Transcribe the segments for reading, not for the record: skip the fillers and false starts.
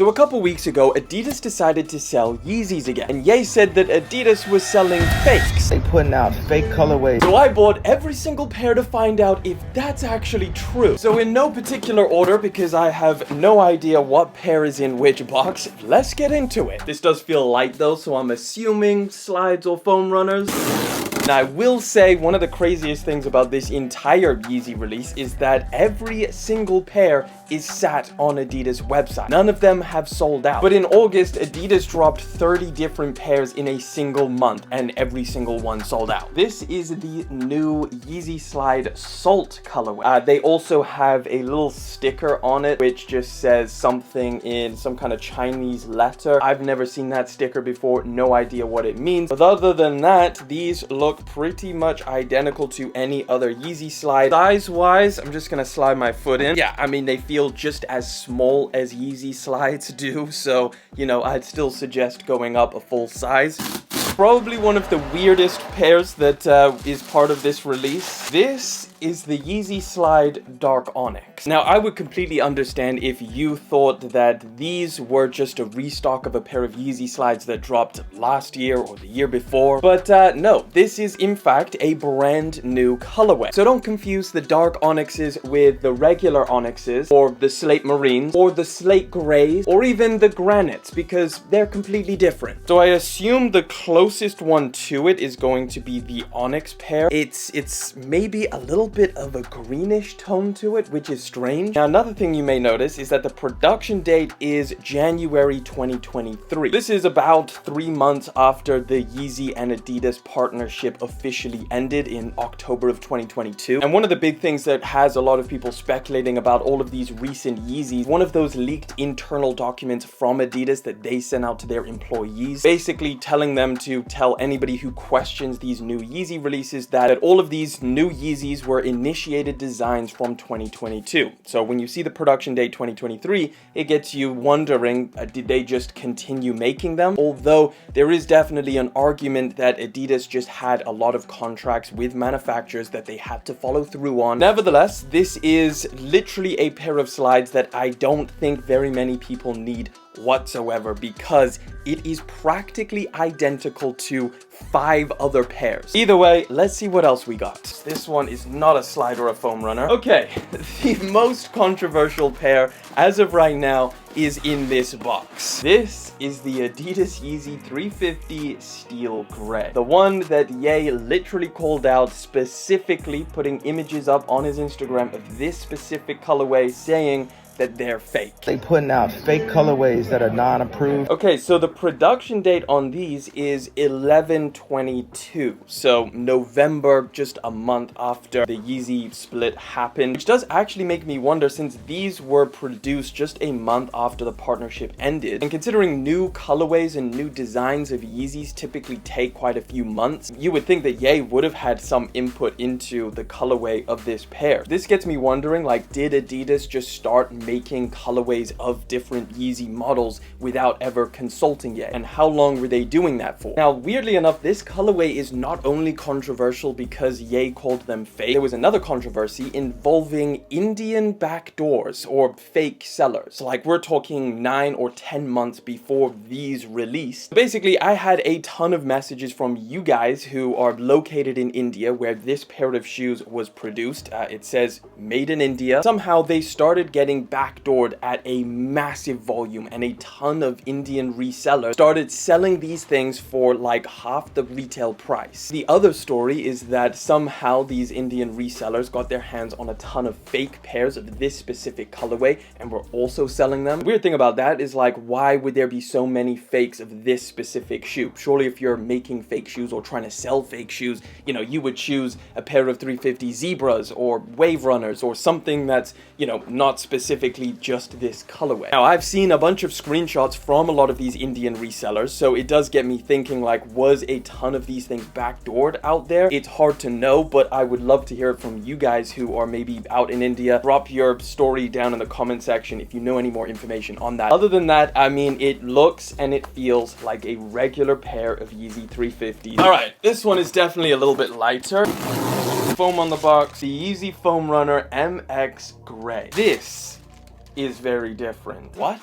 So a couple weeks ago, Adidas decided to sell Yeezys again, and Ye said that Adidas was selling fakes. They putting out fake colorways. So I bought every single pair to find out if that's actually true. So in no particular order, because I have no idea what pair is in which box, let's get into it. This does feel light though, so I'm assuming slides or foam runners. Now, I will say one of the craziest things about this entire Yeezy release is that every single pair is sat on Adidas website. None of them have sold out. But in August, Adidas dropped 30 different pairs in a single month, and every single one sold out. This is the new Yeezy Slide Salt colorway. They also have a little sticker on it, which just says something in some kind of Chinese letter. I've never seen that sticker before, no idea what it means. But other than that, these look pretty much identical to any other Yeezy slide. Size-wise, I'm just gonna slide my foot in. Yeah, I mean, they feel just as small as Yeezy slides do, so, you know, I'd still suggest going up a full size. Probably one of the weirdest pairs that is part of this release. This is the Yeezy Slide Dark Onyx. Now, I would completely understand if you thought that these were just a restock of a pair of Yeezy slides that dropped last year or the year before, but no, this is in fact a brand new colorway. So don't confuse the Dark Onyxes with the regular Onyxes, or the Slate Marines, or the Slate Grays, or even the Granites, because they're completely different. So I assume the closest one to it is going to be the Onyx pair. It's maybe a little bit of a greenish tone to it, which is strange. Now, another thing you may notice is that the production date is January 2023. This is about 3 months after the Yeezy and Adidas partnership officially ended in October of 2022. And one of the big things that has a lot of people speculating about all of these recent Yeezys, one of those leaked internal documents from Adidas that they sent out to their employees, basically telling them to tell anybody who questions these new Yeezy releases that all of these new Yeezys were initiated designs from 2022. So when you see the production date 2023, it gets you wondering, did they just continue making them? Although there is definitely an argument that Adidas just had a lot of contracts with manufacturers that they had to follow through on. Nevertheless, this is literally a pair of slides that I don't think very many people need whatsoever, because it is practically identical to 5 other pairs. Either way, let's see what else we got. This one is not a slide or a foam runner. Okay, the most controversial pair as of right now is in this box. This is the Adidas Yeezy 350 Steel Gray. The one that Ye literally called out, specifically putting images up on his Instagram of this specific colorway, saying that they're fake. They putting out fake colorways that are non-approved. Okay, so the production date on these is 11/22, so November, just a month after the Yeezy split happened, which does actually make me wonder, since these were produced just a month after the partnership ended, and considering new colorways and new designs of Yeezys typically take quite a few months, you would think that Ye would have had some input into the colorway of this pair. This gets me wondering, like, did Adidas just start making colorways of different Yeezy models without ever consulting Ye? And how long were they doing that for? Now, weirdly enough, this colorway is not only controversial because Ye called them fake. There was another controversy involving Indian backdoors or fake sellers. Like, we're talking 9 or 10 months before these released. Basically, I had a ton of messages from you guys who are located in India, where this pair of shoes was produced. It says made in India. Somehow they started getting backdoored at a massive volume, and a ton of Indian resellers started selling these things for like half the retail price. The other story is that somehow these Indian resellers got their hands on a ton of fake pairs of this specific colorway and were also selling them. The weird thing about that is, like, why would there be so many fakes of this specific shoe? Surely if you're making fake shoes or trying to sell fake shoes, you know, you would choose a pair of 350 Zebras or Wave Runners or something that's, you know, not specifically just this colorway. Now, I've seen a bunch of screenshots from a lot of these Indian resellers, so it does get me thinking, like, was a ton of these things backdoored out there? It's hard to know, but I would love to hear it from you guys who are maybe out in India. Drop your story down in the comment section if you know any more information on that. Other than that, I mean, it looks and it feels like a regular pair of Yeezy 350s. All right, this one is definitely a little bit lighter. Foam on the box, the Yeezy Foam Runner MX Gray. This is very different. What?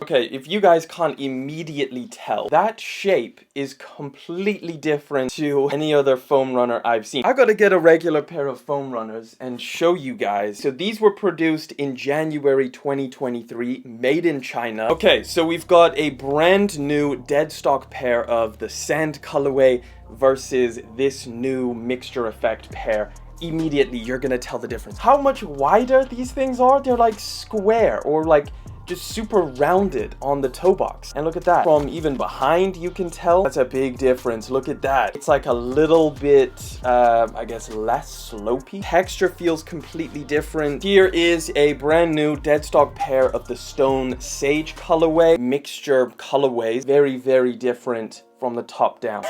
Okay, if you guys can't immediately tell, that shape is completely different to any other foam runner I've seen. I gotta get a regular pair of foam runners and show you guys. So these were produced in January 2023, made in China. Okay, so we've got a brand new dead stock pair of the sand colorway versus this new mixture effect pair. Immediately you're gonna tell the difference. How much wider these things are? They're like square or like just super rounded on the toe box. And look at that. From even behind, you can tell that's a big difference. Look at that. It's like a little bit, I guess, less slopey. Texture feels completely different. Here is a brand new dead stock pair of the Stone Sage colorway. Mixture colorways. Very, very different from the top down.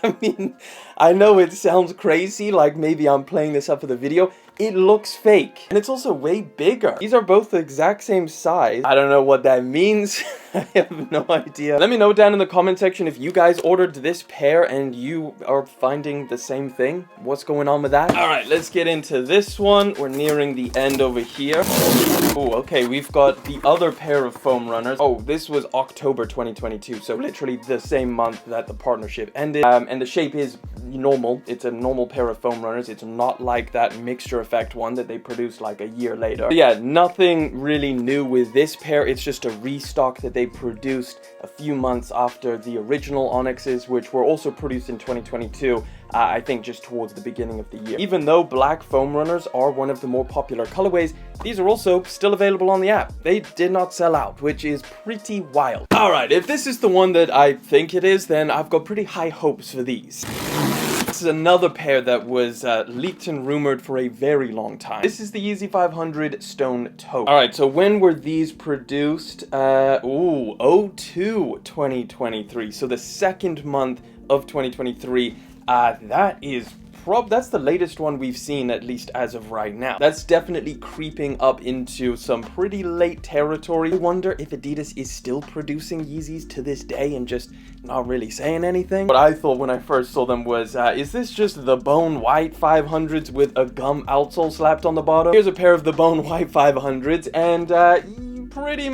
I mean, I know it sounds crazy, like maybe I'm playing this up for the video. It looks fake. And it's also way bigger. These are both the exact same size. I don't know what that means. I have no idea. Let me know down in the comment section if you guys ordered this pair and you are finding the same thing. What's going on with that? All right, let's get into this one. We're nearing the end over here. Oh, okay, we've got the other pair of foam runners. Oh, this was October 2022, so literally the same month that the partnership ended. And the shape is normal. It's a normal pair of foam runners. It's not like that mixture effect one that they produced like a year later. But yeah, nothing really new with this pair. It's just a restock that they produced a few months after the original Onyxes, which were also produced in 2022. I think just towards the beginning of the year. Even though black foam runners are one of the more popular colorways, these are also still available on the app. They did not sell out, which is pretty wild. All right, if this is the one that I think it is, then I've got pretty high hopes for these. This is another pair that was leaked and rumored for a very long time. This is the Yeezy 500 Stone Taupe. All right, so when were these produced? 02 2023. So the second month of 2023. That's the latest one we've seen, at least as of right now. That's definitely creeping up into some pretty late territory. I wonder if Adidas is still producing Yeezys to this day and just not really saying anything. What I thought when I first saw them was, is this just the bone white 500s with a gum outsole slapped on the bottom? Here's a pair of the bone white 500s, and they pretty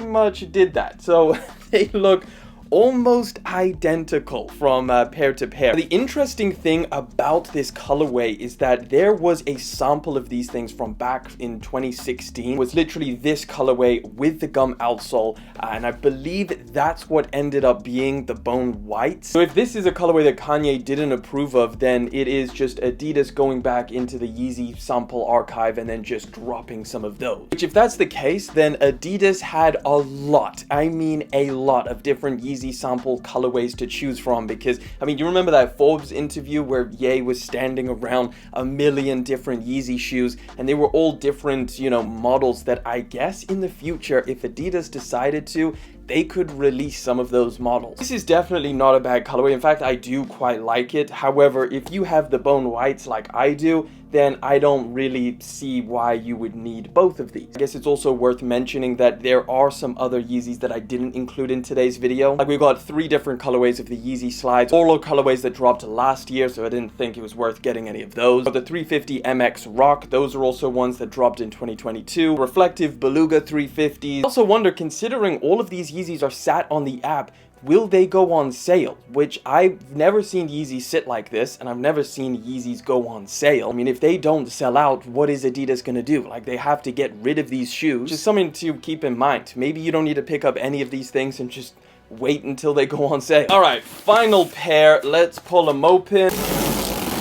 much did that. So they look almost identical from pair to pair. The interesting thing about this colorway is that there was a sample of these things from back in 2016. It was literally this colorway with the gum outsole, and I believe that's what ended up being the bone white. So if this is a colorway that Kanye didn't approve of, then it is just Adidas going back into the Yeezy sample archive and then just dropping some of those. Which, if that's the case, then Adidas had a lot, I mean a lot of different Yeezy sample colorways to choose from, because I mean, you remember that Forbes interview where Ye was standing around a million different Yeezy shoes, and they were all different, you know, models that I guess in the future, if Adidas decided to, they could release some of those models. This is definitely not a bad colorway. In fact, I do quite like it. However, if you have the bone whites like I do, then I don't really see why you would need both of these. I guess it's also worth mentioning that there are some other Yeezys that I didn't include in today's video. Like, we've got 3 different colorways of the Yeezy Slides, all are colorways that dropped last year, so I didn't think it was worth getting any of those. But the 350 MX Rock, those are also ones that dropped in 2022. Reflective Beluga 350. I also wonder, considering all of these Yeezys are sat on the app, will they go on sale? Which I've never seen Yeezy sit like this, and I've never seen Yeezys go on sale. I mean, if they don't sell out, what is Adidas gonna do? Like, they have to get rid of these shoes. Just something to keep in mind. Maybe you don't need to pick up any of these things and just wait until they go on sale. All right, final pair. Let's pull them open.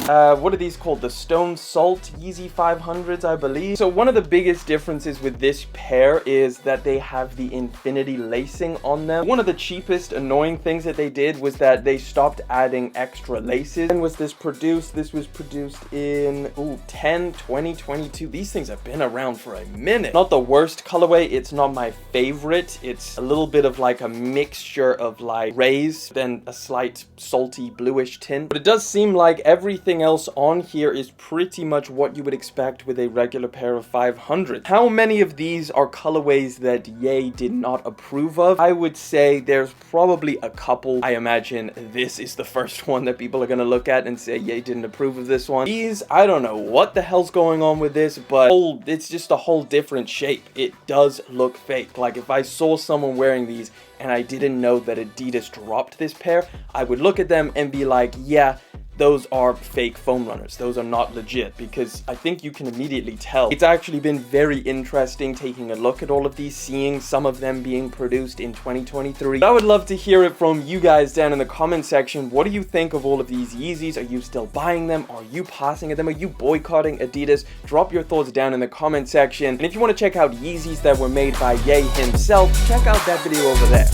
What are these called? The Stone Salt Yeezy 500s, I believe. So one of the biggest differences with this pair is that they have the infinity lacing on them. One of the cheapest annoying things that they did was that they stopped adding extra laces. When was this produced? This was produced in 2022. These things have been around for a minute. Not the worst colorway. It's not my favorite. It's a little bit of like a mixture of like rays, then a slight salty bluish tint. But it does seem like everything Everything else on here is pretty much what you would expect with a regular pair of 500. How many of these are colorways that Ye did not approve of? I would say there's probably a couple. I imagine this is the first one that people are going to look at and say Ye didn't approve of this one. These, I don't know what the hell's going on with this, but it's just a whole different shape. It does look fake. Like if I saw someone wearing these and I didn't know that Adidas dropped this pair, I would look at them and be like, yeah, those are fake foam runners. Those are not legit, because I think you can immediately tell. It's actually been very interesting taking a look at all of these, seeing some of them being produced in 2023. I would love to hear it from you guys down in the comment section. What do you think of all of these Yeezys? Are you still buying them? Are you passing at them? Are you boycotting Adidas? Drop your thoughts down in the comment section. And if you want to check out Yeezys that were made by Ye himself, check out that video over there.